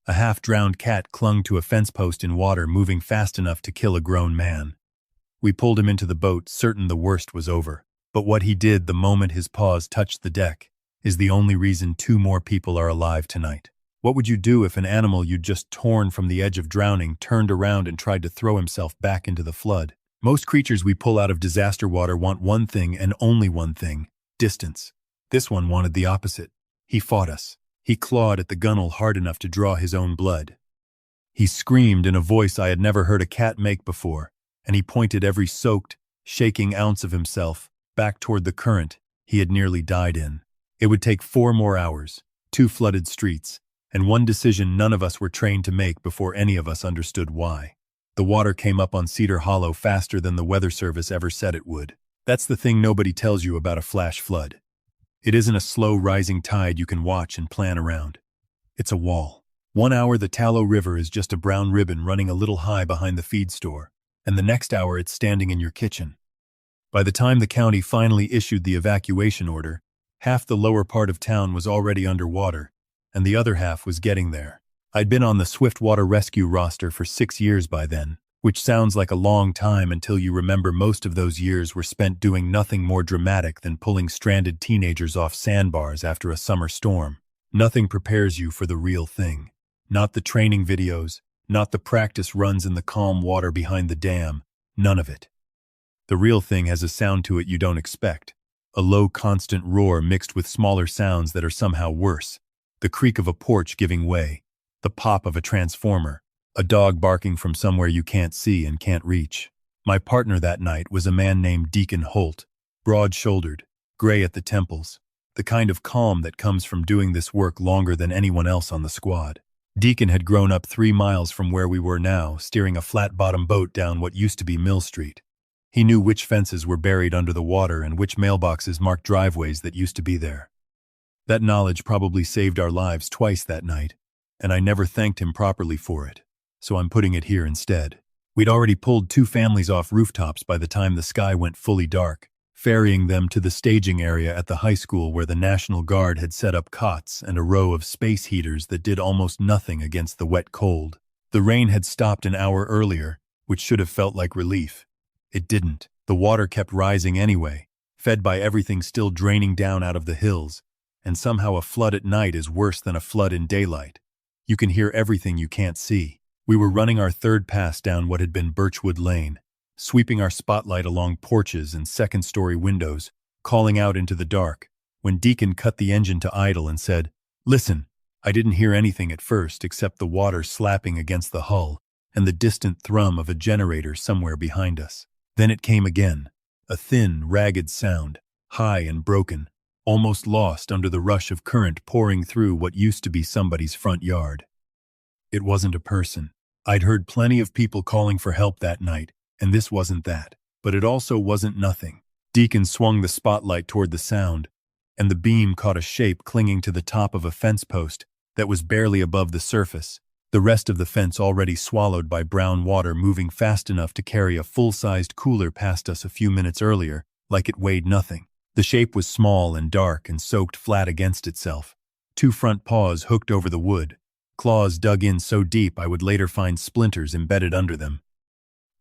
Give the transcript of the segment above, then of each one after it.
A half-drowned cat clung to a fence post in water, moving fast enough to kill a grown man. We pulled him into the boat, certain the worst was over. But what he did the moment his paws touched the deck is the only reason 2 more people are alive tonight. What would you do if an animal you'd just torn from the edge of drowning turned around and tried to throw himself back into the flood? Most creatures we pull out of disaster water want one thing and only one thing: distance. This one wanted the opposite. He fought us. He clawed at the gunwale hard enough to draw his own blood. He screamed in a voice I had never heard a cat make before, and he pointed every soaked, shaking ounce of himself back toward the current he had nearly died in. It would take 4 more hours, 2 flooded streets, and one decision none of us were trained to make before any of us understood why. The water came up on Cedar Hollow faster than the weather service ever said it would. That's the thing nobody tells you about a flash flood. It isn't a slow rising tide you can watch and plan around. It's a wall. 1 hour the Tallow River is just a brown ribbon running a little high behind the feed store, and the next hour it's standing in your kitchen. By the time the county finally issued the evacuation order, half the lower part of town was already underwater, and the other half was getting there. I'd been on the Swiftwater rescue roster for 6 years by then, which sounds like a long time until you remember most of those years were spent doing nothing more dramatic than pulling stranded teenagers off sandbars after a summer storm. Nothing prepares you for the real thing. Not the training videos, not the practice runs in the calm water behind the dam, none of it. The real thing has a sound to it you don't expect. A low, constant roar mixed with smaller sounds that are somehow worse. The creak of a porch giving way. The pop of a transformer. A dog barking from somewhere you can't see and can't reach. My partner that night was a man named Deacon Holt, broad-shouldered, gray at the temples, the kind of calm that comes from doing this work longer than anyone else on the squad. Deacon had grown up 3 miles from where we were now, steering a flat-bottom boat down what used to be Mill Street. He knew which fences were buried under the water and which mailboxes marked driveways that used to be there. That knowledge probably saved our lives twice that night, and I never thanked him properly for it, so I'm putting it here instead. We'd already pulled 2 families off rooftops by the time the sky went fully dark, ferrying them to the staging area at the high school where the National Guard had set up cots and a row of space heaters that did almost nothing against the wet cold. The rain had stopped an hour earlier, which should have felt like relief. It didn't. The water kept rising anyway, fed by everything still draining down out of the hills, and somehow a flood at night is worse than a flood in daylight. You can hear everything you can't see. We were running our 3rd pass down what had been Birchwood Lane, sweeping our spotlight along porches and 2nd-story windows, calling out into the dark, when Deacon cut the engine to idle and said, "Listen." I didn't hear anything at first except the water slapping against the hull and the distant thrum of a generator somewhere behind us. Then it came again, a thin, ragged sound, high and broken, almost lost under the rush of current pouring through what used to be somebody's front yard. It wasn't a person. I'd heard plenty of people calling for help that night, and this wasn't that. But it also wasn't nothing. Deacon swung the spotlight toward the sound, and the beam caught a shape clinging to the top of a fence post that was barely above the surface, the rest of the fence already swallowed by brown water moving fast enough to carry a full-sized cooler past us a few minutes earlier, like it weighed nothing. The shape was small and dark and soaked flat against itself. 2 front paws hooked over the wood, claws dug in so deep I would later find splinters embedded under them.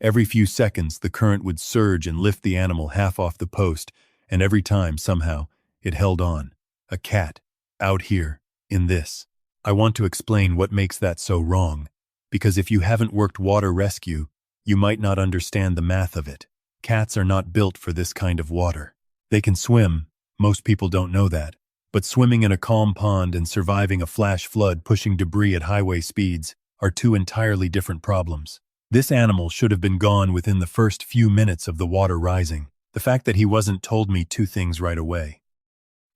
Every few seconds the current would surge and lift the animal half off the post, and every time, somehow, it held on. A cat. Out here. In this. I want to explain what makes that so wrong, because if you haven't worked water rescue, you might not understand the math of it. Cats are not built for this kind of water. They can swim, most people don't know that, but swimming in a calm pond and surviving a flash flood pushing debris at highway speeds are 2 entirely different problems. This animal should have been gone within the first few minutes of the water rising. The fact that he wasn't told me 2 things right away.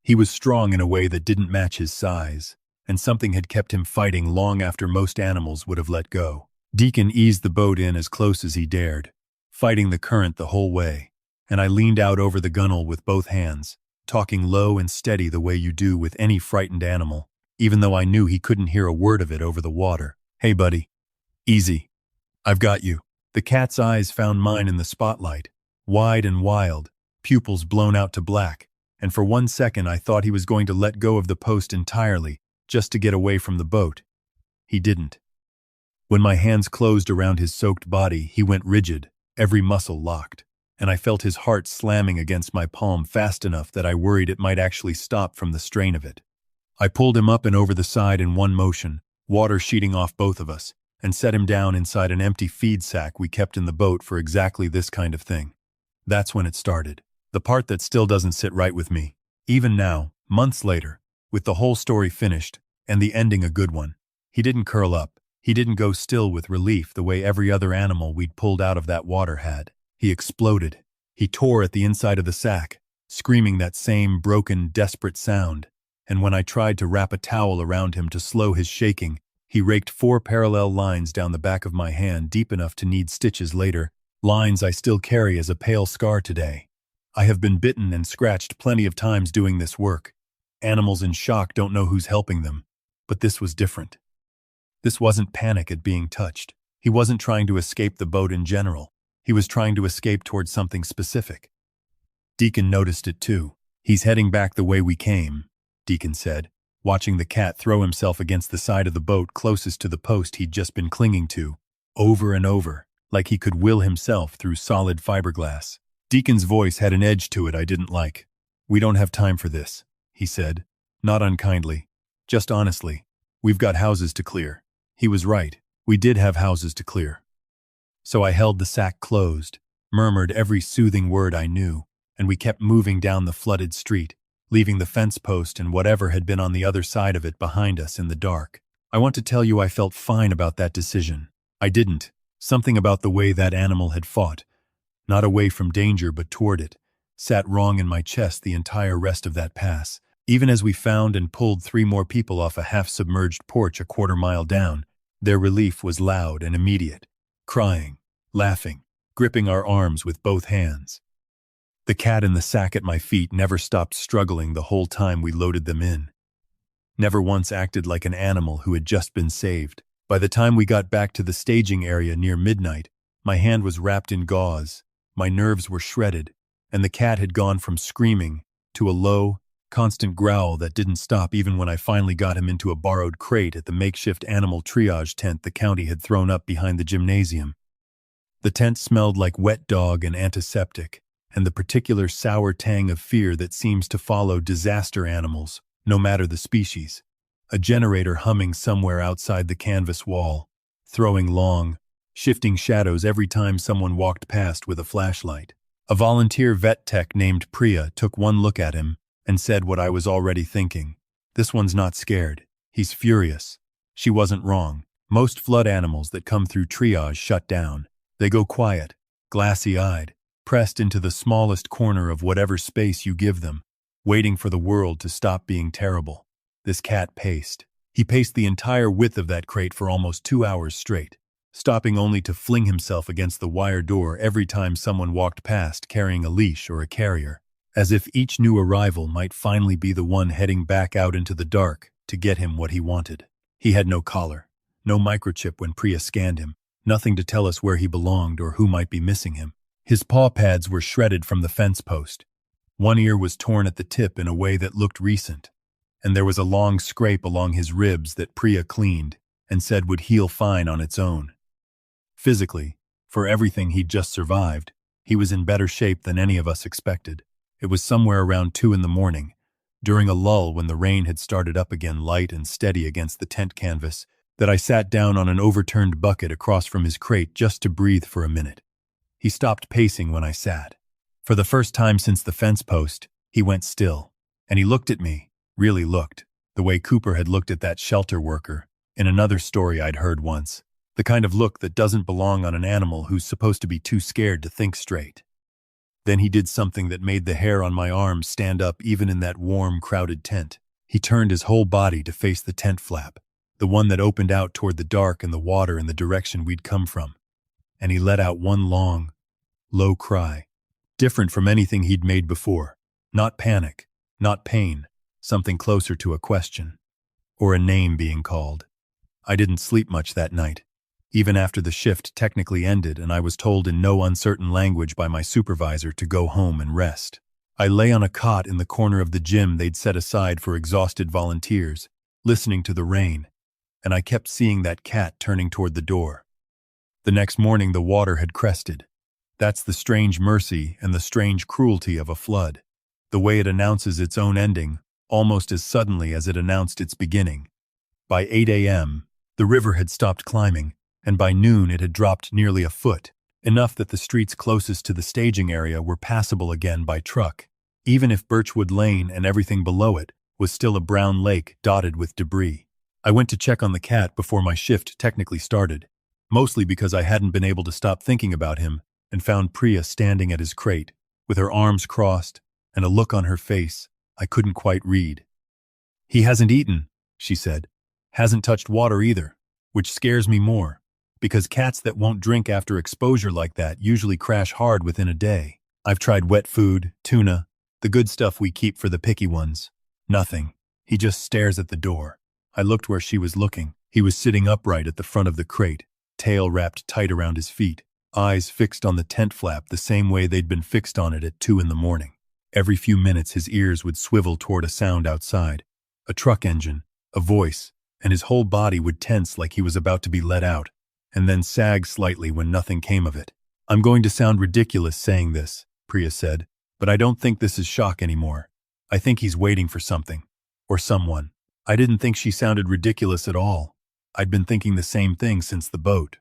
He was strong in a way that didn't match his size, and something had kept him fighting long after most animals would have let go. Deacon eased the boat in as close as he dared, fighting the current the whole way, and I leaned out over the gunwale with both hands, talking low and steady the way you do with any frightened animal, even though I knew he couldn't hear a word of it over the water. "Hey, buddy. Easy. I've got you." The cat's eyes found mine in the spotlight, wide and wild, pupils blown out to black, and for 1 second I thought he was going to let go of the post entirely, just to get away from the boat. He didn't. When my hands closed around his soaked body, he went rigid, every muscle locked, and I felt his heart slamming against my palm fast enough that I worried it might actually stop from the strain of it. I pulled him up and over the side in one motion, water sheeting off both of us, and set him down inside an empty feed sack we kept in the boat for exactly this kind of thing. That's when it started. The part that still doesn't sit right with me. Even now, months later, with the whole story finished, and the ending a good one. He didn't curl up. He didn't go still with relief the way every other animal we'd pulled out of that water had. He exploded. He tore at the inside of the sack, screaming that same broken, desperate sound. And when I tried to wrap a towel around him to slow his shaking, he raked 4 parallel lines down the back of my hand deep enough to need stitches later, lines I still carry as a pale scar today. I have been bitten and scratched plenty of times doing this work. Animals in shock don't know who's helping them. But this was different. This wasn't panic at being touched. He wasn't trying to escape the boat in general. He was trying to escape towards something specific. Deacon noticed it too. He's heading back the way we came, Deacon said, watching the cat throw himself against the side of the boat closest to the post he'd just been clinging to, over and over, like he could will himself through solid fiberglass. Deacon's voice had an edge to it I didn't like. "We don't have time for this," he said, not unkindly, just honestly. "We've got houses to clear." He was right. We did have houses to clear. So I held the sack closed, murmured every soothing word I knew, and we kept moving down the flooded street, leaving the fence post and whatever had been on the other side of it behind us in the dark. I want to tell you I felt fine about that decision. I didn't. Something about the way that animal had fought, not away from danger but toward it, sat wrong in my chest the entire rest of that pass. Even as we found and pulled 3 more people off a half-submerged porch a quarter-mile down, their relief was loud and immediate, crying, laughing, gripping our arms with both hands. The cat in the sack at my feet never stopped struggling the whole time we loaded them in. Never once acted like an animal who had just been saved. By the time we got back to the staging area near midnight, my hand was wrapped in gauze, my nerves were shredded, and the cat had gone from screaming to a low, constant growl that didn't stop even when I finally got him into a borrowed crate at the makeshift animal triage tent the county had thrown up behind the gymnasium. The tent smelled like wet dog and antiseptic, and the particular sour tang of fear that seems to follow disaster animals, no matter the species. A generator humming somewhere outside the canvas wall, throwing long, shifting shadows every time someone walked past with a flashlight. A volunteer vet tech named Priya took one look at him and said what I was already thinking. "This one's not scared. He's furious." She wasn't wrong. Most flood animals that come through triage shut down. They go quiet, glassy-eyed, pressed into the smallest corner of whatever space you give them, waiting for the world to stop being terrible. This cat paced. He paced the entire width of that crate for almost 2 hours straight, stopping only to fling himself against the wire door every time someone walked past carrying a leash or a carrier, as if each new arrival might finally be the one heading back out into the dark to get him what he wanted. He had no collar, no microchip when Priya scanned him, nothing to tell us where he belonged or who might be missing him. His paw pads were shredded from the fence post. One ear was torn at the tip in a way that looked recent, and there was a long scrape along his ribs that Priya cleaned and said would heal fine on its own. Physically, for everything he'd just survived, he was in better shape than any of us expected. It was somewhere around 2 in the morning, during a lull when the rain had started up again light and steady against the tent canvas, that I sat down on an overturned bucket across from his crate just to breathe for a minute. He stopped pacing when I sat. For the first time since the fence post, he went still, and he looked at me, really looked, the way Cooper had looked at that shelter worker in another story I'd heard once, the kind of look that doesn't belong on an animal who's supposed to be too scared to think straight. Then he did something that made the hair on my arms stand up even in that warm, crowded tent. He turned his whole body to face the tent flap, the one that opened out toward the dark and the water in the direction we'd come from, and he let out one long, low cry, different from anything he'd made before. Not panic, not pain, something closer to a question, or a name being called. I didn't sleep much that night, even after the shift technically ended and I was told in no uncertain language by my supervisor to go home and rest. I lay on a cot in the corner of the gym they'd set aside for exhausted volunteers, listening to the rain, and I kept seeing that cat turning toward the door. The next morning the water had crested. That's the strange mercy and the strange cruelty of a flood. The way it announces its own ending, almost as suddenly as it announced its beginning. By 8 a.m., the river had stopped climbing, and by noon it had dropped nearly a foot, enough that the streets closest to the staging area were passable again by truck, even if Birchwood Lane and everything below it was still a brown lake dotted with debris. I went to check on the cat before my shift technically started, mostly because I hadn't been able to stop thinking about him, and found Priya standing at his crate, with her arms crossed and a look on her face I couldn't quite read. "He hasn't eaten," she said. "Hasn't touched water either, which scares me more, because cats that won't drink after exposure like that usually crash hard within a day. I've tried wet food, tuna, the good stuff we keep for the picky ones. Nothing. He just stares at the door." I looked where she was looking. He was sitting upright at the front of the crate, tail wrapped tight around his feet, eyes fixed on the tent flap the same way they'd been fixed on it at 2 in the morning. Every few minutes his ears would swivel toward a sound outside, a truck engine, a voice, and his whole body would tense like he was about to be let out, and then sag slightly when nothing came of it. "I'm going to sound ridiculous saying this," Priya said, "but I don't think this is shock anymore. I think he's waiting for something. Or someone." I didn't think she sounded ridiculous at all. I'd been thinking the same thing since the boat.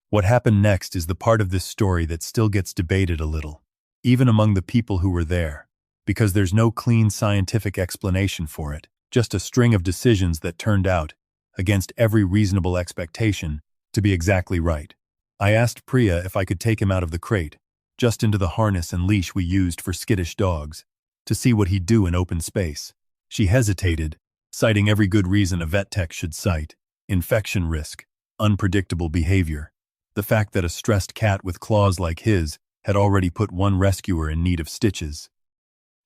What happened next is the part of this story that still gets debated a little, even among the people who were there, because there's no clean scientific explanation for it, just a string of decisions that turned out, against every reasonable expectation, to be exactly right. I asked Priya if I could take him out of the crate, just into the harness and leash we used for skittish dogs, to see what he'd do in open space. She hesitated, citing every good reason a vet tech should cite: infection risk, unpredictable behavior, the fact that a stressed cat with claws like his had already put one rescuer in need of stitches.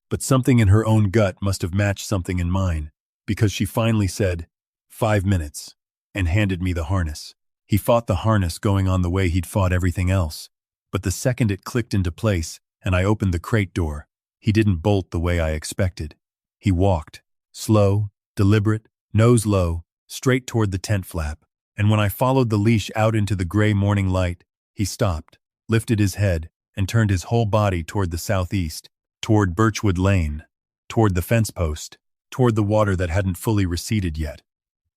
But something in her own gut must have matched something in mine, because she finally said, 5 minutes, and handed me the harness. He fought the harness going on the way he'd fought everything else, but the second it clicked into place and I opened the crate door, he didn't bolt the way I expected. He walked, slow, deliberate, nose low, straight toward the tent flap, and when I followed the leash out into the gray morning light, he stopped, lifted his head, and turned his whole body toward the southeast, toward Birchwood Lane, toward the fence post, toward the water that hadn't fully receded yet.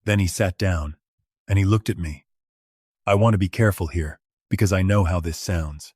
Then he sat down, and he looked at me. I want to be careful here, because I know how this sounds.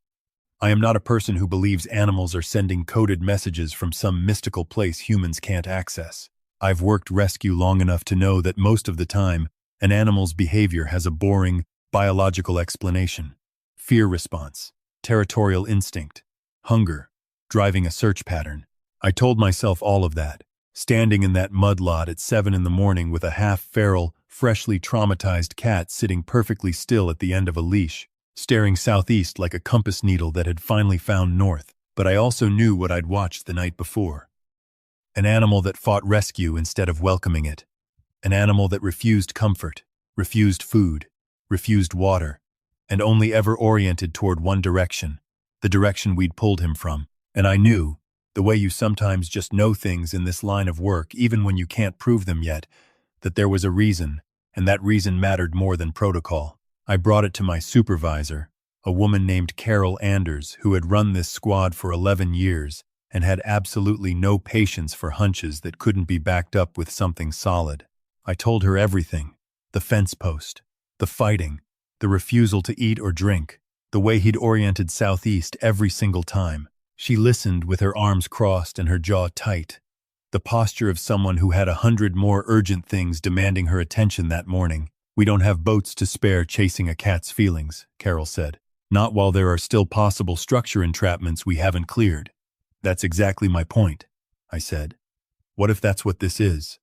I am not a person who believes animals are sending coded messages from some mystical place humans can't access. I've worked rescue long enough to know that most of the time, an animal's behavior has a boring, biological explanation. Fear response, territorial instinct, hunger, driving a search pattern. I told myself all of that, standing in that mud lot at 7 in the morning with a half-feral, freshly traumatized cat sitting perfectly still at the end of a leash, staring southeast like a compass needle that had finally found north. But I also knew what I'd watched the night before. An animal that fought rescue instead of welcoming it. An animal that refused comfort, refused food, refused water, and only ever oriented toward one direction, the direction we'd pulled him from. And I knew, the way you sometimes just know things in this line of work even when you can't prove them yet, that there was a reason, and that reason mattered more than protocol. I brought it to my supervisor, a woman named Carol Anders, who had run this squad for 11 years and had absolutely no patience for hunches that couldn't be backed up with something solid. I told her everything: the fence post, the fighting, the refusal to eat or drink, the way he'd oriented southeast every single time. She listened with her arms crossed and her jaw tight, the posture of someone who had 100 more urgent things demanding her attention that morning. "We don't have boats to spare chasing a cat's feelings," Carol said. "Not while there are still possible structure entrapments we haven't cleared." "That's exactly my point," I said. "What if that's what this is?"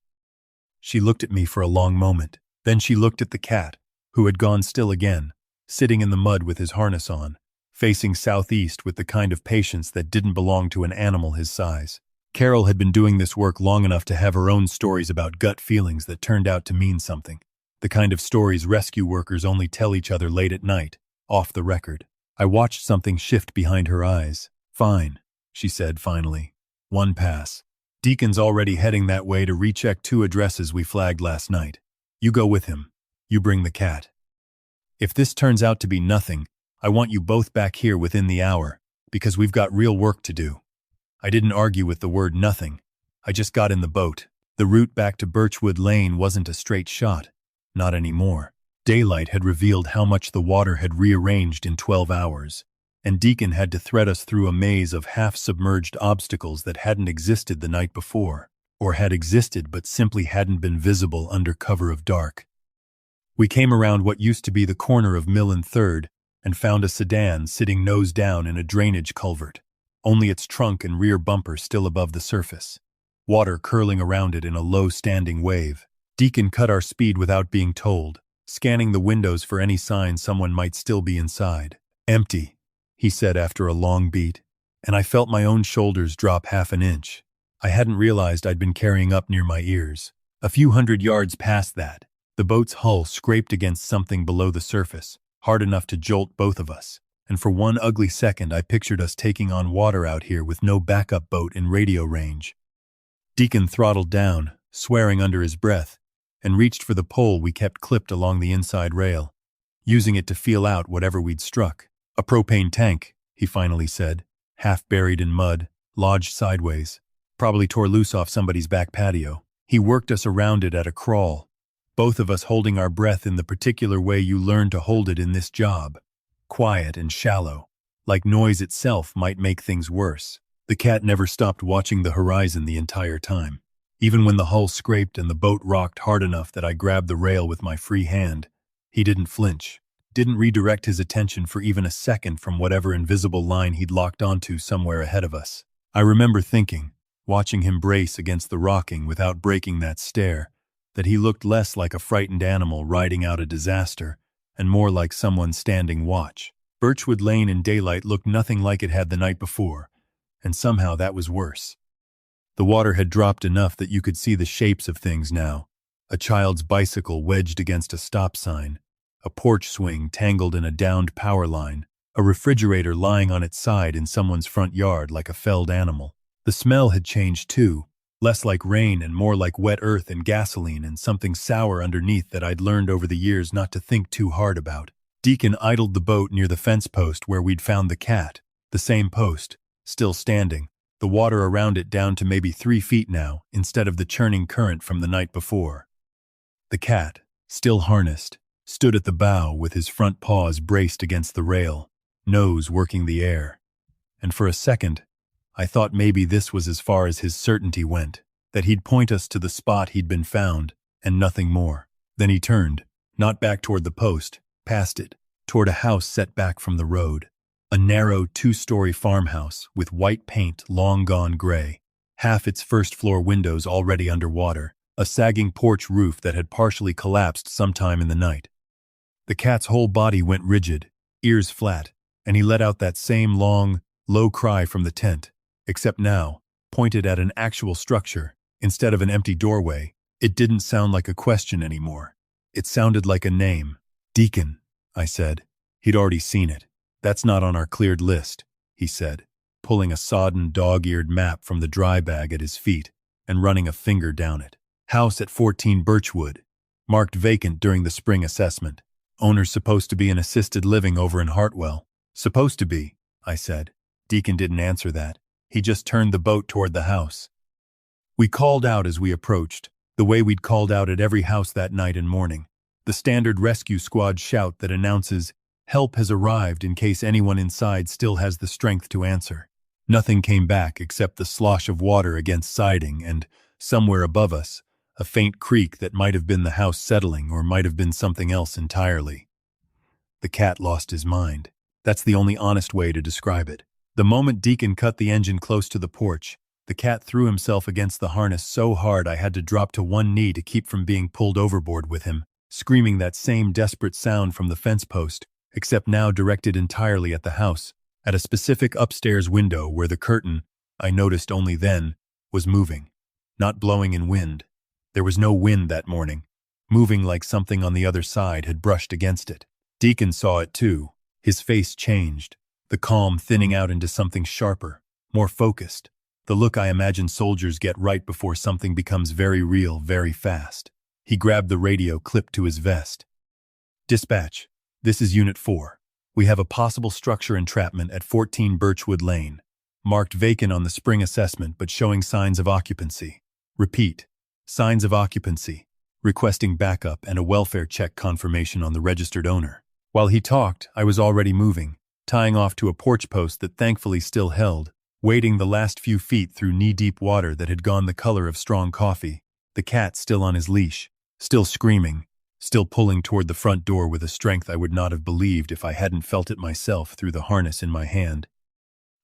She looked at me for a long moment. Then she looked at the cat, who had gone still again, sitting in the mud with his harness on, facing southeast with the kind of patience that didn't belong to an animal his size. Carol had been doing this work long enough to have her own stories about gut feelings that turned out to mean something. The kind of stories rescue workers only tell each other late at night, off the record. I watched something shift behind her eyes. "Fine," she said finally. "One pass. Deacon's already heading that way to recheck 2 addresses we flagged last night. You go with him. You bring the cat. If this turns out to be nothing, I want you both back here within the hour, because we've got real work to do." I didn't argue with the word nothing. I just got in the boat. The route back to Birchwood Lane wasn't a straight shot. Not anymore. Daylight had revealed how much the water had rearranged in 12 hours, and Deacon had to thread us through a maze of half-submerged obstacles that hadn't existed the night before, or had existed but simply hadn't been visible under cover of dark. We came around what used to be the corner of Mill and Third and found a sedan sitting nose down in a drainage culvert, only its trunk and rear bumper still above the surface, water curling around it in a low standing wave. Deacon cut our speed without being told, scanning the windows for any sign someone might still be inside. "Empty," he said after a long beat, and I felt my own shoulders drop half an inch. I hadn't realized I'd been carrying up near my ears. A few hundred yards past that, the boat's hull scraped against something below the surface, hard enough to jolt both of us, and for one ugly second I pictured us taking on water out here with no backup boat in radio range. Deacon throttled down, swearing under his breath, and reached for the pole we kept clipped along the inside rail, using it to feel out whatever we'd struck. "A propane tank," he finally said, half buried in mud, lodged sideways. "Probably tore loose off somebody's back patio." He worked us around it at a crawl, both of us holding our breath in the particular way you learn to hold it in this job. Quiet and shallow, like noise itself might make things worse. The cat never stopped watching the horizon the entire time. Even when the hull scraped and the boat rocked hard enough that I grabbed the rail with my free hand, he didn't flinch, didn't redirect his attention for even a second from whatever invisible line he'd locked onto somewhere ahead of us. I remember thinking, watching him brace against the rocking without breaking that stare, that he looked less like a frightened animal riding out a disaster and more like someone standing watch. Birchwood Lane in daylight looked nothing like it had the night before, and somehow that was worse. The water had dropped enough that you could see the shapes of things now. A child's bicycle wedged against a stop sign, a porch swing tangled in a downed power line, a refrigerator lying on its side in someone's front yard like a felled animal. The smell had changed too, less like rain and more like wet earth and gasoline and something sour underneath that I'd learned over the years not to think too hard about. Deacon idled the boat near the fence post where we'd found the cat, the same post, still standing, the water around it down to maybe 3 feet now instead of the churning current from the night before. The cat, still harnessed, stood at the bow with his front paws braced against the rail, nose working the air. And for a second, I thought maybe this was as far as his certainty went, that he'd point us to the spot he'd been found, and nothing more. Then he turned, not back toward the post, past it, toward a house set back from the road. A narrow 2-story farmhouse with white paint long gone gray, half its first-floor windows already underwater, a sagging porch roof that had partially collapsed sometime in the night. The cat's whole body went rigid, ears flat, and he let out that same long, low cry from the tent. Except now, pointed at an actual structure, instead of an empty doorway, it didn't sound like a question anymore. It sounded like a name. "Deacon," I said. He'd already seen it. "That's not on our cleared list," he said, pulling a sodden, dog-eared map from the dry bag at his feet and running a finger down it. "House at 14 Birchwood, marked vacant during the spring assessment. Owner's supposed to be an assisted living over in Hartwell." "Supposed to be," I said. Deacon didn't answer that. He just turned the boat toward the house. We called out as we approached, the way we'd called out at every house that night and morning. The standard rescue squad shout that announces, "Help has arrived," in case anyone inside still has the strength to answer. Nothing came back except the slosh of water against siding and, somewhere above us, a faint creak that might have been the house settling or might have been something else entirely. The cat lost his mind. That's the only honest way to describe it. The moment Deacon cut the engine close to the porch, the cat threw himself against the harness so hard I had to drop to one knee to keep from being pulled overboard with him, screaming that same desperate sound from the fence post, except now directed entirely at the house, at a specific upstairs window where the curtain, I noticed only then, was moving, not blowing in wind. There was no wind that morning, moving like something on the other side had brushed against it. Deacon saw it too. His face changed, the calm thinning out into something sharper, more focused, the look I imagine soldiers get right before something becomes very real very fast. He grabbed the radio clipped to his vest, Dispatch. This is Unit 4. We have a possible structure entrapment at 14 Birchwood Lane. Marked vacant on the spring assessment but showing signs of occupancy. Repeat. Signs of occupancy. Requesting backup and a welfare check confirmation on the registered owner. While he talked, I was already moving, tying off to a porch post that thankfully still held, wading the last few feet through knee-deep water that had gone the color of strong coffee, the cat still on his leash, still screaming, still pulling toward the front door with a strength I would not have believed if I hadn't felt it myself through the harness in my hand.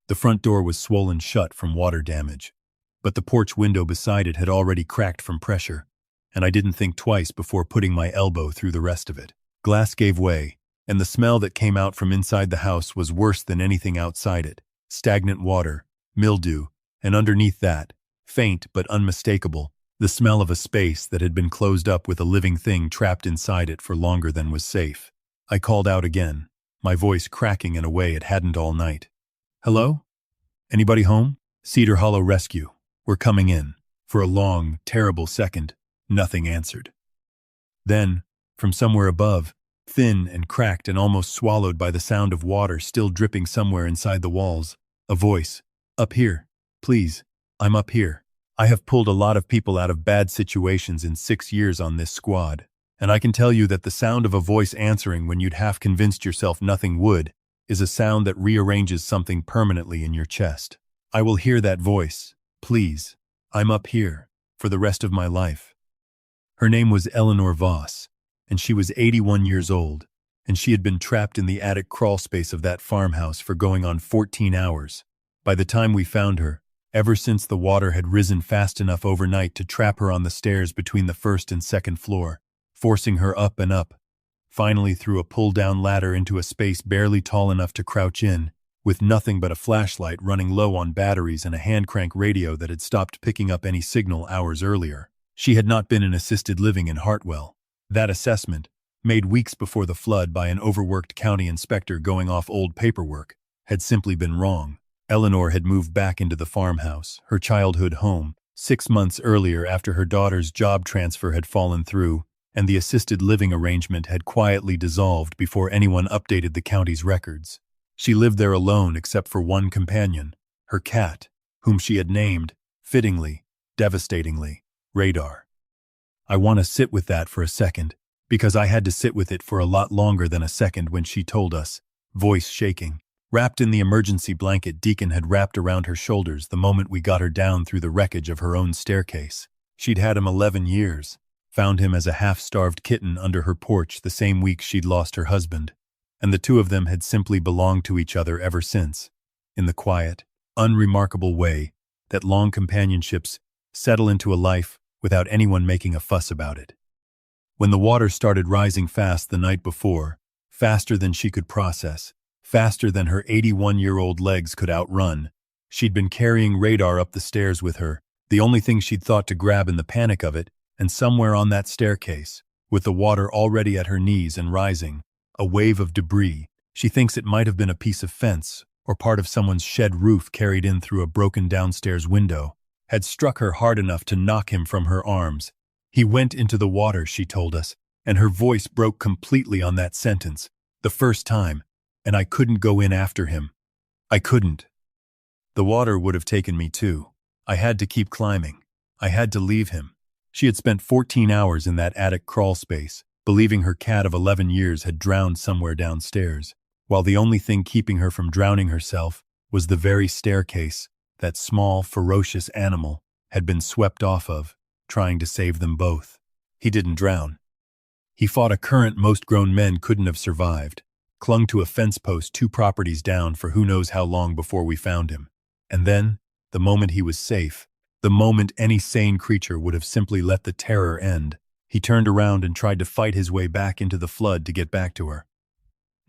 The front door was swollen shut from water damage, but the porch window beside it had already cracked from pressure, and I didn't think twice before putting my elbow through the rest of it. Glass gave way, and the smell that came out from inside the house was worse than anything outside it. Stagnant water, mildew, and underneath that, faint but unmistakable, the smell of a space that had been closed up with a living thing trapped inside it for longer than was safe. I called out again, my voice cracking in a way it hadn't all night. Hello? Anybody home? Cedar Hollow Rescue. We're coming in. For a long, terrible second, nothing answered. Then, from somewhere above, thin and cracked and almost swallowed by the sound of water still dripping somewhere inside the walls, a voice. Up here. Please. I'm up here. I have pulled a lot of people out of bad situations in 6 years on this squad, and I can tell you that the sound of a voice answering when you'd half convinced yourself nothing would is a sound that rearranges something permanently in your chest. I will hear that voice. Please. I'm up here. For the rest of my life. Her name was Eleanor Voss, and she was 81 years old, and she had been trapped in the attic crawlspace of that farmhouse for going on 14 hours. By the time we found her, ever since the water had risen fast enough overnight to trap her on the stairs between the first and second floor, forcing her up and up, finally through a pull-down ladder into a space barely tall enough to crouch in, with nothing but a flashlight running low on batteries and a hand-crank radio that had stopped picking up any signal hours earlier. She had not been in assisted living in Hartwell. That assessment, made weeks before the flood by an overworked county inspector going off old paperwork, had simply been wrong. Eleanor had moved back into the farmhouse, her childhood home, 6 months earlier after her daughter's job transfer had fallen through, and the assisted living arrangement had quietly dissolved before anyone updated the county's records. She lived there alone except for one companion, her cat, whom she had named, fittingly, devastatingly, Radar. I want to sit with that for a second, because I had to sit with it for a lot longer than a second when she told us, voice shaking, wrapped in the emergency blanket Deacon had wrapped around her shoulders the moment we got her down through the wreckage of her own staircase. She'd had him 11 years, found him as a half-starved kitten under her porch the same week she'd lost her husband, and the two of them had simply belonged to each other ever since, in the quiet, unremarkable way that long companionships settle into a life without anyone making a fuss about it. When the water started rising fast the night before, faster than she could process, faster than her 81-year-old legs could outrun, she'd been carrying Radar up the stairs with her, the only thing she'd thought to grab in the panic of it, and somewhere on that staircase, with the water already at her knees and rising, a wave of debris, she thinks it might have been a piece of fence or part of someone's shed roof carried in through a broken downstairs window, had struck her hard enough to knock him from her arms. He went into the water, she told us, and her voice broke completely on that sentence, the first time, and I couldn't go in after him. I couldn't. The water would have taken me too. I had to keep climbing. I had to leave him. She had spent 14 hours in that attic crawl space, believing her cat of 11 years had drowned somewhere downstairs, while the only thing keeping her from drowning herself was the very staircase that small, ferocious animal had been swept off of, trying to save them both. He didn't drown. He fought a current most grown men couldn't have survived, clung to a fence post 2 properties down for who knows how long before we found him. And then, the moment he was safe, the moment any sane creature would have simply let the terror end, he turned around and tried to fight his way back into the flood to get back to her.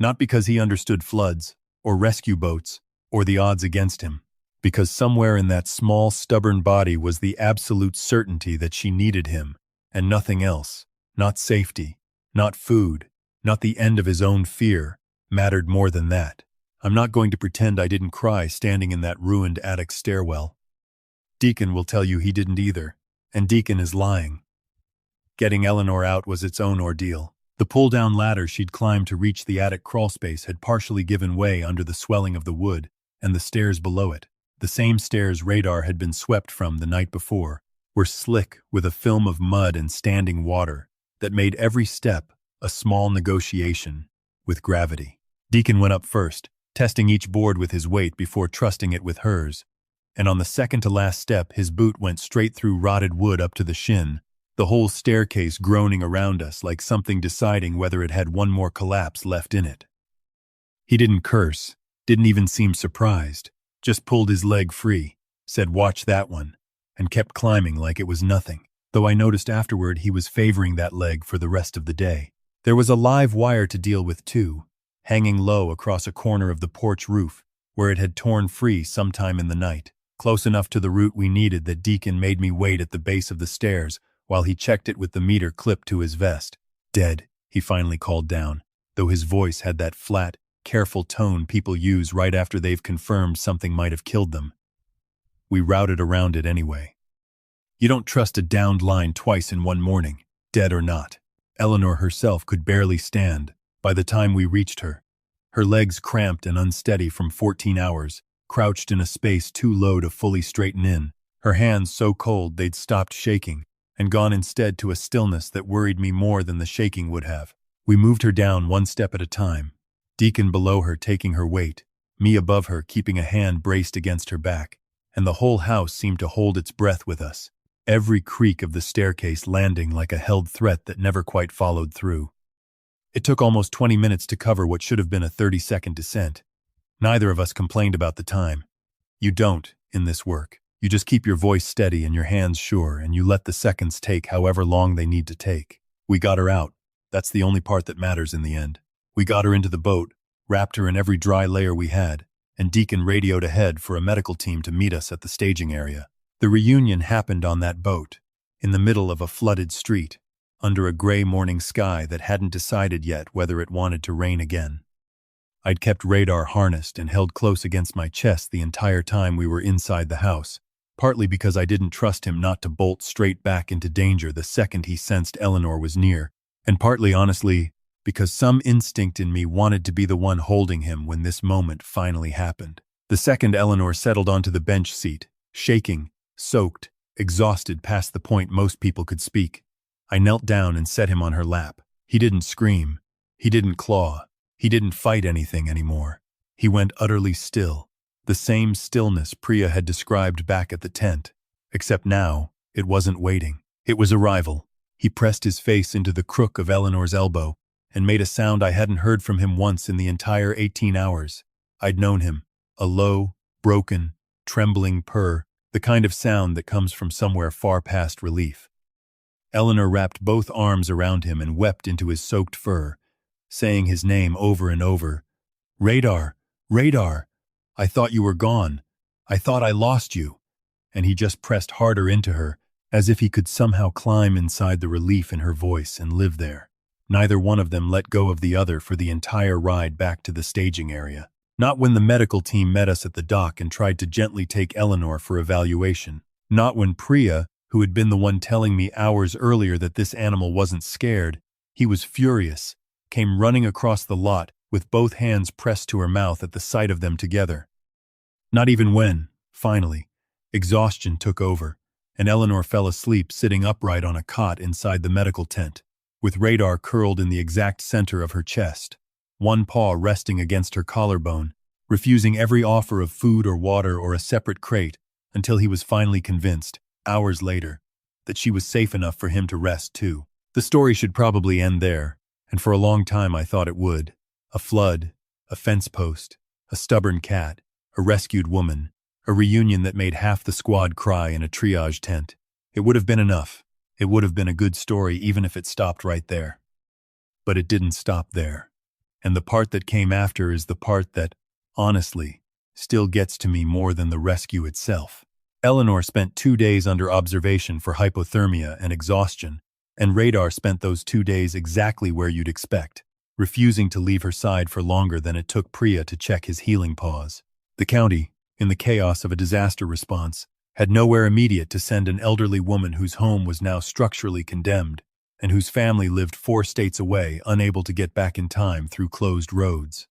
Not because he understood floods, or rescue boats, or the odds against him, because somewhere in that small, stubborn body was the absolute certainty that she needed him, and nothing else, not safety, not food, not the end of his own fear, mattered more than that. I'm not going to pretend I didn't cry standing in that ruined attic stairwell. Deacon will tell you he didn't either, and Deacon is lying. Getting Eleanor out was its own ordeal. The pull-down ladder she'd climbed to reach the attic crawlspace had partially given way under the swelling of the wood and the stairs below it. The same stairs Radar had been swept from the night before were slick with a film of mud and standing water that made every step a small negotiation with gravity. Deacon went up first, testing each board with his weight before trusting it with hers, and on the second-to-last step his boot went straight through rotted wood up to the shin, the whole staircase groaning around us like something deciding whether it had one more collapse left in it. He didn't curse, didn't even seem surprised, just pulled his leg free, said watch that one, and kept climbing like it was nothing, though I noticed afterward he was favoring that leg for the rest of the day. There was a live wire to deal with too, hanging low across a corner of the porch roof, where it had torn free sometime in the night, close enough to the route we needed that Deacon made me wait at the base of the stairs while he checked it with the meter clipped to his vest. Dead, he finally called down, though his voice had that flat, careful tone people use right after they've confirmed something might have killed them. We routed around it anyway. You don't trust a downed line twice in one morning, dead or not. Eleanor herself could barely stand by the time we reached her, her legs cramped and unsteady from 14 hours, crouched in a space too low to fully straighten in, her hands so cold they'd stopped shaking and gone instead to a stillness that worried me more than the shaking would have. We moved her down one step at a time, Deacon below her taking her weight, me above her keeping a hand braced against her back, and the whole house seemed to hold its breath with us, every creak of the staircase landing like a held threat that never quite followed through. It took almost 20 minutes to cover what should have been a 30-second descent. Neither of us complained about the time. You don't, in this work. You just keep your voice steady and your hands sure, and you let the seconds take however long they need to take. We got her out. That's the only part that matters in the end. We got her into the boat, wrapped her in every dry layer we had, and Deacon radioed ahead for a medical team to meet us at the staging area. The reunion happened on that boat, in the middle of a flooded street, under a gray morning sky that hadn't decided yet whether it wanted to rain again. I'd kept Radar harnessed and held close against my chest the entire time we were inside the house, partly because I didn't trust him not to bolt straight back into danger the second he sensed Eleanor was near, and partly, honestly, because some instinct in me wanted to be the one holding him when this moment finally happened. The second Eleanor settled onto the bench seat, shaking, soaked, exhausted past the point most people could speak, I knelt down and set him on her lap. He didn't scream. He didn't claw. He didn't fight anything anymore. He went utterly still, the same stillness Priya had described back at the tent, except now it wasn't waiting. It was arrival. He pressed his face into the crook of Eleanor's elbow and made a sound I hadn't heard from him once in the entire 18 hours I'd known him, a low, broken, trembling purr, the kind of sound that comes from somewhere far past relief. Eleanor wrapped both arms around him and wept into his soaked fur, saying his name over and over. Radar, Radar, I thought you were gone. I thought I lost you. And he just pressed harder into her, as if he could somehow climb inside the relief in her voice and live there. Neither one of them let go of the other for the entire ride back to the staging area. Not when the medical team met us at the dock and tried to gently take Eleanor for evaluation. Not when Priya, who had been the one telling me hours earlier that this animal wasn't scared, he was furious, came running across the lot with both hands pressed to her mouth at the sight of them together. Not even when, finally, exhaustion took over, and Eleanor fell asleep sitting upright on a cot inside the medical tent, with Radar curled in the exact center of her chest, one paw resting against her collarbone, refusing every offer of food or water or a separate crate until he was finally convinced, hours later, that she was safe enough for him to rest too. The story should probably end there, and for a long time I thought it would. A flood, a fence post, a stubborn cat, a rescued woman, a reunion that made half the squad cry in a triage tent. It would have been enough. It would have been a good story even if it stopped right there. But it didn't stop there. And the part that came after is the part that, honestly, still gets to me more than the rescue itself. Eleanor spent 2 days under observation for hypothermia and exhaustion, and Radar spent those 2 days exactly where you'd expect, refusing to leave her side for longer than it took Priya to check his healing paws. The county, in the chaos of a disaster response, had nowhere immediate to send an elderly woman whose home was now structurally condemned, and whose family lived 4 states away, unable to get back in time through closed roads.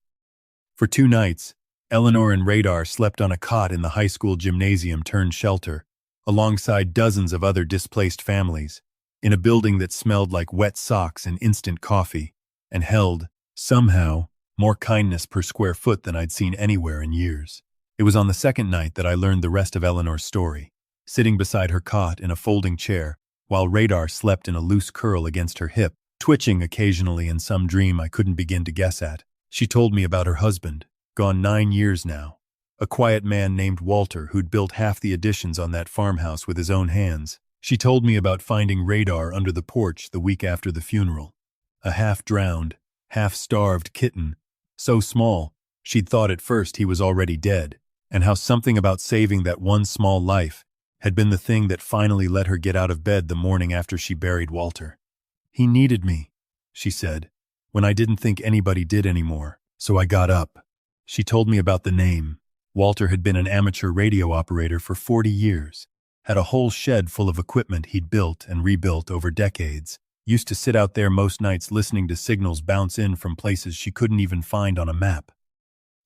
For 2 nights, Eleanor and Radar slept on a cot in the high school gymnasium turned shelter, alongside dozens of other displaced families, in a building that smelled like wet socks and instant coffee, and held, somehow, more kindness per square foot than I'd seen anywhere in years. It was on the second night that I learned the rest of Eleanor's story, sitting beside her cot in a folding chair, while Radar slept in a loose curl against her hip, twitching occasionally in some dream I couldn't begin to guess at. She told me about her husband, gone 9 years now, a quiet man named Walter who'd built half the additions on that farmhouse with his own hands. She told me about finding Radar under the porch the week after the funeral, a half-drowned, half-starved kitten, so small she'd thought at first he was already dead, and how something about saving that one small life had been the thing that finally let her get out of bed the morning after she buried Walter. "He needed me," she said, "when I didn't think anybody did anymore, so I got up." She told me about the name. Walter had been an amateur radio operator for 40 years, had a whole shed full of equipment he'd built and rebuilt over decades, used to sit out there most nights listening to signals bounce in from places she couldn't even find on a map.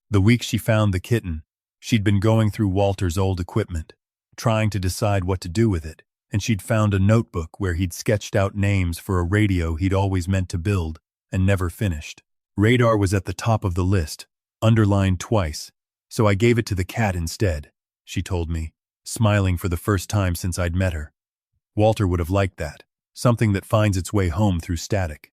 The week she found the kitten, she'd been going through Walter's old equipment, trying to decide what to do with it, and she'd found a notebook where he'd sketched out names for a radio he'd always meant to build and never finished. Radar was at the top of the list, underlined twice, so I gave it to the cat instead, she told me, smiling for the first time since I'd met her. Walter would have liked that, something that finds its way home through static.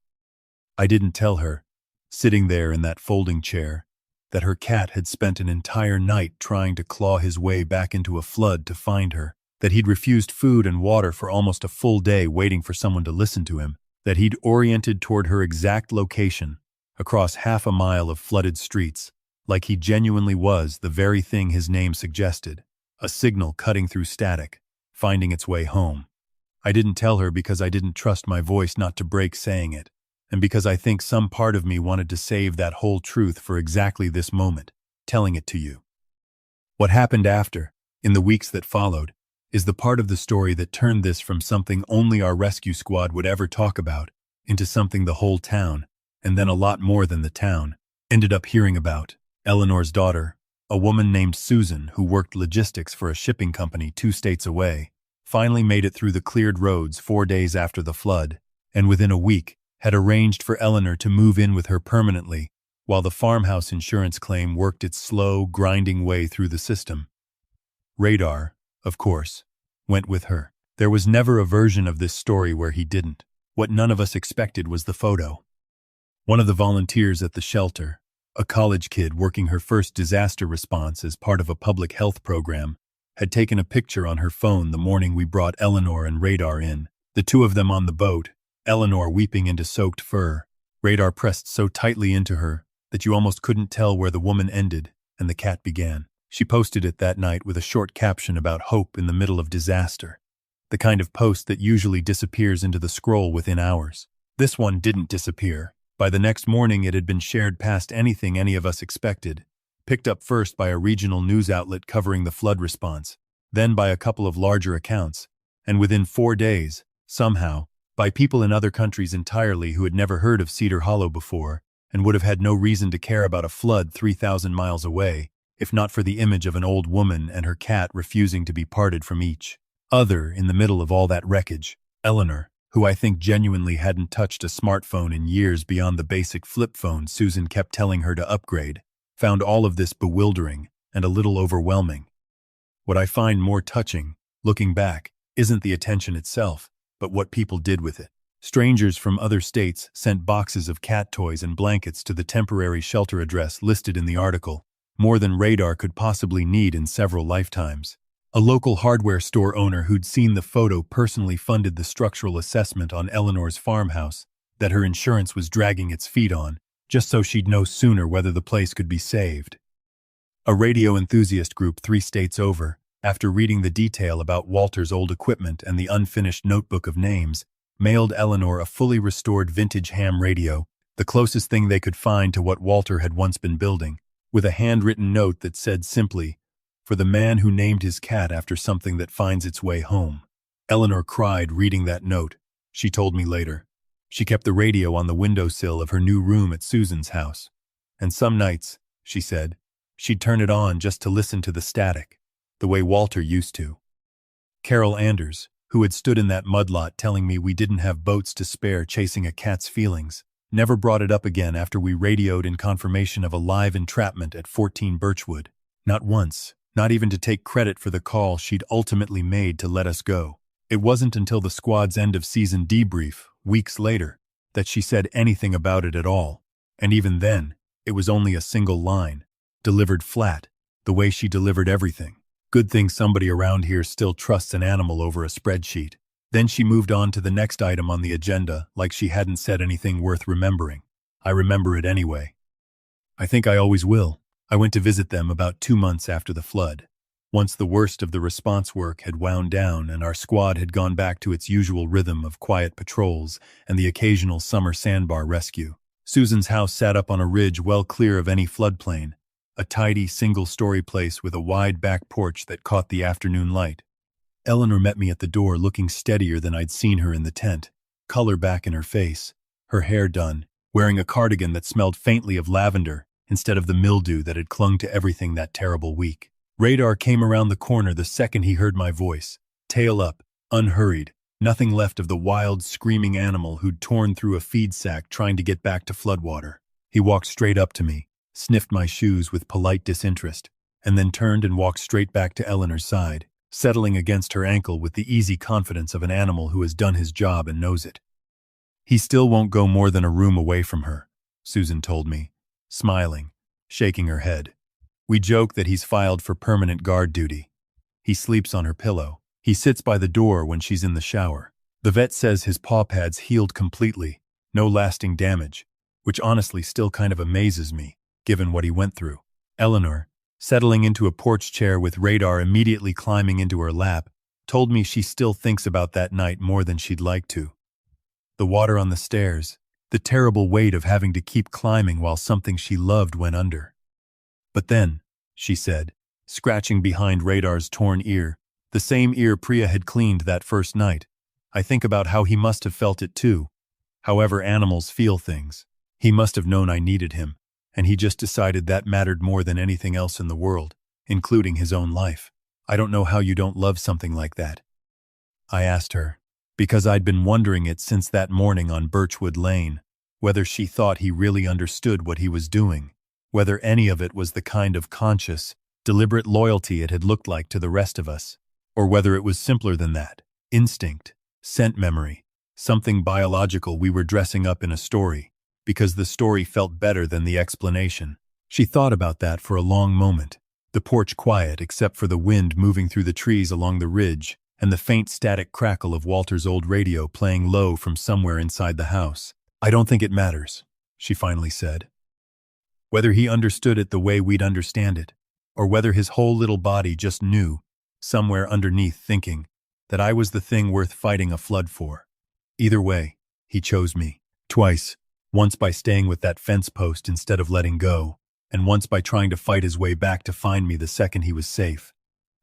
I didn't tell her, sitting there in that folding chair, that her cat had spent an entire night trying to claw his way back into a flood to find her, that he'd refused food and water for almost a full day waiting for someone to listen to him, that he'd oriented toward her exact location, across half a mile of flooded streets, like he genuinely was the very thing his name suggested, a signal cutting through static, finding its way home. I didn't tell her because I didn't trust my voice not to break saying it, and because I think some part of me wanted to save that whole truth for exactly this moment, telling it to you. What happened after, in the weeks that followed, is the part of the story that turned this from something only our rescue squad would ever talk about into something the whole town, and then a lot more than the town, ended up hearing about. Eleanor's daughter, a woman named Susan who worked logistics for a shipping company 2 states away, finally made it through the cleared roads 4 days after the flood, and within a week had arranged for Eleanor to move in with her permanently, while the farmhouse insurance claim worked its slow, grinding way through the system. Radar, of course, went with her. There was never a version of this story where he didn't. What none of us expected was the photo. One of the volunteers at the shelter, a college kid working her first disaster response as part of a public health program, had taken a picture on her phone the morning we brought Eleanor and Radar in, the 2 of them on the boat, Eleanor weeping into soaked fur, Radar pressed so tightly into her that you almost couldn't tell where the woman ended and the cat began. She posted it that night with a short caption about hope in the middle of disaster, the kind of post that usually disappears into the scroll within hours. This one didn't disappear. By the next morning it had been shared past anything any of us expected, picked up first by a regional news outlet covering the flood response, then by a couple of larger accounts, and within 4 days, somehow, by people in other countries entirely who had never heard of Cedar Hollow before and would have had no reason to care about a flood 3,000 miles away, if not for the image of an old woman and her cat refusing to be parted from each other in the middle of all that wreckage. Eleanor, who I think genuinely hadn't touched a smartphone in years beyond the basic flip phone Susan kept telling her to upgrade, found all of this bewildering and a little overwhelming. What I find more touching, looking back, isn't the attention itself, but what people did with it. Strangers from other states sent boxes of cat toys and blankets to the temporary shelter address listed in the article, more than Radar could possibly need in several lifetimes. A local hardware store owner who'd seen the photo personally funded the structural assessment on Eleanor's farmhouse that her insurance was dragging its feet on, just so she'd know sooner whether the place could be saved. A radio enthusiast group 3 states over, after reading the detail about Walter's old equipment and the unfinished notebook of names, mailed Eleanor a fully restored vintage ham radio, the closest thing they could find to what Walter had once been building, with a handwritten note that said simply, "For the man who named his cat after something that finds its way home." Eleanor cried reading that note, she told me later. She kept the radio on the windowsill of her new room at Susan's house. And some nights, she said, she'd turn it on just to listen to the static, the way Walter used to. Carol Anders, who had stood in that mudlot telling me we didn't have boats to spare chasing a cat's feelings, never brought it up again after we radioed in confirmation of a live entrapment at 14 Birchwood. Not once, not even to take credit for the call she'd ultimately made to let us go. It wasn't until the squad's end-of-season debrief, weeks later, that she said anything about it at all. And even then, it was only a single line, delivered flat, the way she delivered everything. Good thing somebody around here still trusts an animal over a spreadsheet. Then she moved on to the next item on the agenda, like she hadn't said anything worth remembering. I remember it anyway. I think I always will. I went to visit them about 2 months after the flood. Once the worst of the response work had wound down and our squad had gone back to its usual rhythm of quiet patrols and the occasional summer sandbar rescue. Susan's house sat up on a ridge well clear of any floodplain, a tidy single-story place with a wide back porch that caught the afternoon light. Eleanor met me at the door looking steadier than I'd seen her in the tent, color back in her face, her hair done, wearing a cardigan that smelled faintly of lavender instead of the mildew that had clung to everything that terrible week. Radar came around the corner the second he heard my voice, tail up, unhurried, nothing left of the wild, screaming animal who'd torn through a feed sack trying to get back to Floodwater. He walked straight up to me, sniffed my shoes with polite disinterest, and then turned and walked straight back to Eleanor's side, settling against her ankle with the easy confidence of an animal who has done his job and knows it. He still won't go more than a room away from her, Susan told me, smiling, shaking her head. We joke that he's filed for permanent guard duty. He sleeps on her pillow. He sits by the door when she's in the shower. The vet says his paw pads healed completely, no lasting damage, which honestly still kind of amazes me, given what he went through. Eleanor, settling into a porch chair with Radar immediately climbing into her lap, told me she still thinks about that night more than she'd like to. The water on the stairs, the terrible weight of having to keep climbing while something she loved went under. But then, she said, scratching behind Radar's torn ear, the same ear Priya had cleaned that first night, I think about how he must have felt it too. However animals feel things. He must have known I needed him, and he just decided that mattered more than anything else in the world, including his own life. I don't know how you don't love something like that. I asked her, because I'd been wondering it since that morning on Birchwood Lane, whether she thought he really understood what he was doing. Whether any of it was the kind of conscious, deliberate loyalty it had looked like to the rest of us, or whether it was simpler than that, instinct, scent memory, something biological we were dressing up in a story, because the story felt better than the explanation. She thought about that for a long moment, the porch quiet except for the wind moving through the trees along the ridge and the faint static crackle of Walter's old radio playing low from somewhere inside the house. I don't think it matters, she finally said. Whether he understood it the way we'd understand it, or whether his whole little body just knew, somewhere underneath thinking, that I was the thing worth fighting a flood for. Either way, he chose me. Twice, once by staying with that fence post instead of letting go, and once by trying to fight his way back to find me the second he was safe.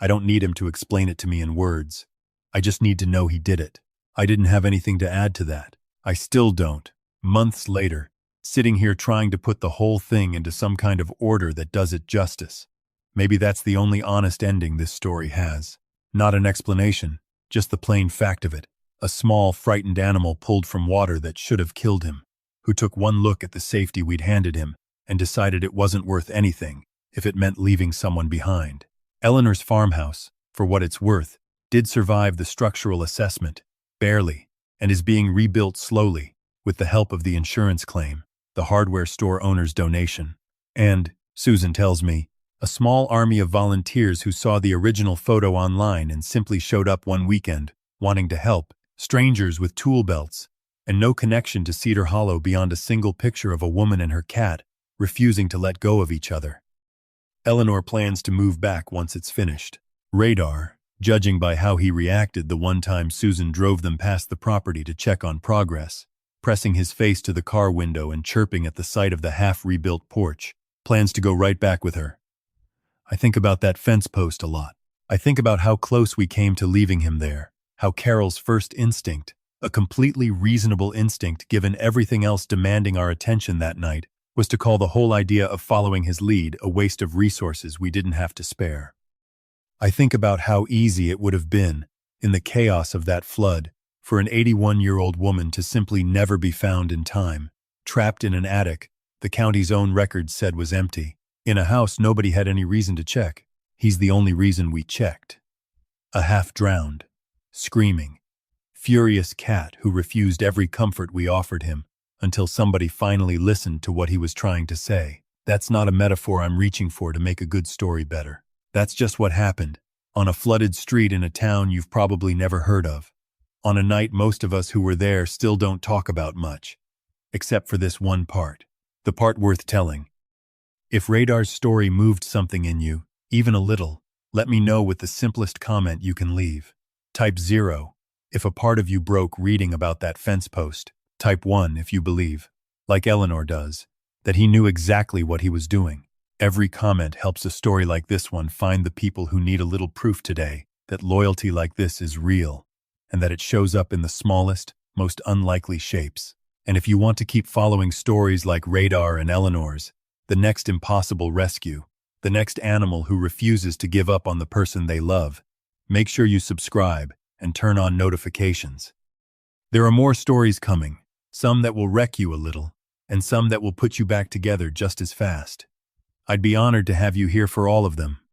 I don't need him to explain it to me in words. I just need to know he did it. I didn't have anything to add to that. I still don't. Months later, sitting here trying to put the whole thing into some kind of order that does it justice. Maybe that's the only honest ending this story has. Not an explanation, just the plain fact of it. A small, frightened animal pulled from water that should have killed him, who took one look at the safety we'd handed him and decided it wasn't worth anything if it meant leaving someone behind. Eleanor's farmhouse, for what it's worth, did survive the structural assessment, barely, and is being rebuilt slowly, with the help of the insurance claim, the hardware store owner's donation, and, Susan tells me, a small army of volunteers who saw the original photo online and simply showed up one weekend, wanting to help, strangers with tool belts, and no connection to Cedar Hollow beyond a single picture of a woman and her cat, refusing to let go of each other. Eleanor plans to move back once it's finished. Radar, judging by how he reacted the one time Susan drove them past the property to check on progress, pressing his face to the car window and chirping at the sight of the half-rebuilt porch, plans to go right back with her. I think about that fence post a lot. I think about how close we came to leaving him there, how Carol's first instinct, A completely reasonable instinct, given everything else demanding our attention that night, was to call the whole idea of following his lead a waste of resources we didn't have to spare. I think about how easy it would have been, in the chaos of that flood, for an 81-year-old woman to simply never be found in time, trapped in an attic the county's own records said was empty, in a house nobody had any reason to check. He's the only reason we checked. A half-drowned, screaming, furious cat who refused every comfort we offered him until somebody finally listened to what he was trying to say. That's not a metaphor I'm reaching for to make a good story better. That's just what happened, on a flooded street in a town you've probably never heard of, on a night most of us who were there still don't talk about much, except for this one part, the part worth telling. If Radar's story moved something in you, even a little, let me know with the simplest comment you can leave. Type 0 if a part of you broke reading about that fence post. Type 1 if you believe, like Eleanor does, that he knew exactly what he was doing. Every comment helps a story like this one find the people who need a little proof today that loyalty like this is real, and that it shows up in the smallest, most unlikely shapes. And if you want to keep following stories like Radar and Eleanor's, the next impossible rescue, the next animal who refuses to give up on the person they love, make sure you subscribe and turn on notifications. There are more stories coming, some that will wreck you a little, and some that will put you back together just as fast. I'd be honored to have you here for all of them.